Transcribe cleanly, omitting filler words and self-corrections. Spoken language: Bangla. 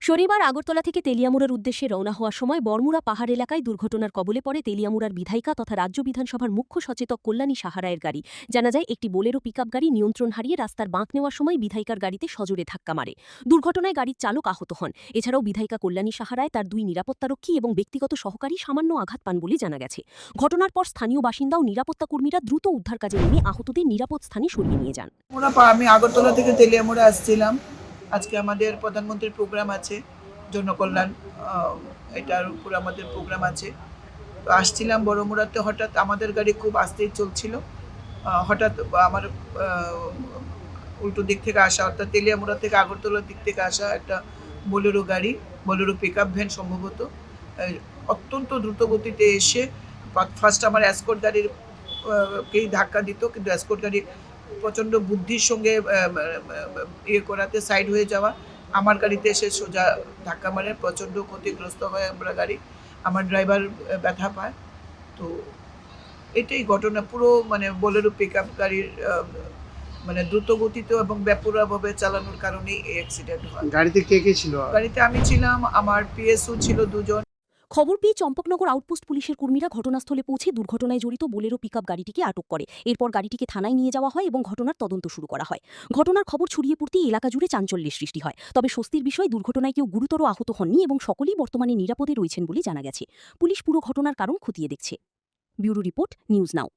শনিবার আগরতলা থেকে তেলিয়ামুড়ার উদ্দেশ্যে রওনা হওয়ার সময় বড়মুড়া পাহাড় এলাকায় দুর্ঘটনার কবলে পড়ে তেলিয়ামুড়ার বিধায়িকা তথা রাজ্য বিধানসভার মুখ্য সচেতক কল্যাণী সাহারায়ের গাড়ি। জানা যায়, একটি বোলেরো পিকআপ গাড়ি নিয়ন্ত্রণ হারিয়ে রাস্তার বাঁক নেওয়ার সময় বিধায়িকার গাড়িতে সজোরে ধাক্কা মারে। দুর্ঘটনায় গাড়ির চালক আহত হন। এছাড়াও বিধায়িকা কল্যাণী সাহারায়, তার দুই নিরাপত্তারক্ষী এবং ব্যক্তিগত সহকারী সামান্য আঘাত পান বলে জানা গেছে। ঘটনার পর স্থানীয় বাসিন্দা ও নিরাপত্তা কর্মীরা দ্রুত উদ্ধার কাজে নেমে আহতদের নিরাপদ স্থানে সরিয়ে নিয়ে যান। আমি আগরতলা থেকে তেলিয়ামুড়া আসছিলাম। আজকে আমাদের প্রধানমন্ত্রীর প্রোগ্রাম আছে, জনকল্যাণ, এটার উপর আমাদের প্রোগ্রাম আছে। তো আসছিলাম বড়মুড়াতে, হঠাৎ আমাদের গাড়ি খুব আস্তেই চলছিল। হঠাৎ আমার উল্টো দিক থেকে আসা, অর্থাৎ তেলিয়ামুড়া থেকে আগরতলার দিক থেকে আসা একটা বোলেরো গাড়ি, বোলেরো পিকআপ ভ্যান সম্ভবত, অত্যন্ত দ্রুত গতিতে এসে ফার্স্ট আমার এসকর্ট গাড়ির কেই ধাক্কা দিত, কিন্তু এসকর্ট গাড়ি প্রচণ্ড বুদ্ধির সঙ্গে ইয়ে করাতে সাইড হয়ে যাওয়া, আমার গাড়িতে এসে সোজা ধাক্কা মারে, প্রচণ্ড ক্ষতিগ্রস্ত হয় আমরা গাড়ি। আমার ড্রাইভার ব্যথা পায়। তো এটাই ঘটনা। পুরো বোলেরো পিকআপ গাড়ির দ্রুত গতিতে এবং বেপরোয়াভাবে চালানোর কারণেই এই অ্যাক্সিডেন্ট হয়। গাড়িতে কে কে ছিল? গাড়িতে আমি ছিলাম, আমার পিএসও ছিল 2 জন। খবর পেয়ে চম্পকনগর আউটপোস্ট পুলিশের কর্মীরা ঘটনাস্থলে পৌঁছে দুর্ঘটনায় জড়িত বোলেরো পিকআপ গাড়িটিকে আটক করে। এরপর গাড়িটিকে থানায় নিয়ে যাওয়া হয় এবং ঘটনার তদন্ত শুরু করা হয়। ঘটনার খবর ছড়িয়ে পড়তেই এলাকা জুড়ে চাঞ্চল্যের সৃষ্টি হয়। তবে স্বস্তির বিষয়, দুর্ঘটনায় কেউ গুরুতর আহত হননি এবং সকলেই বর্তমানে নিরাপদে রয়েছেন বলে জানা গেছে। পুলিশ পুরো ঘটনার কারণ খতিয়ে দেখছে। Bureau report, news now.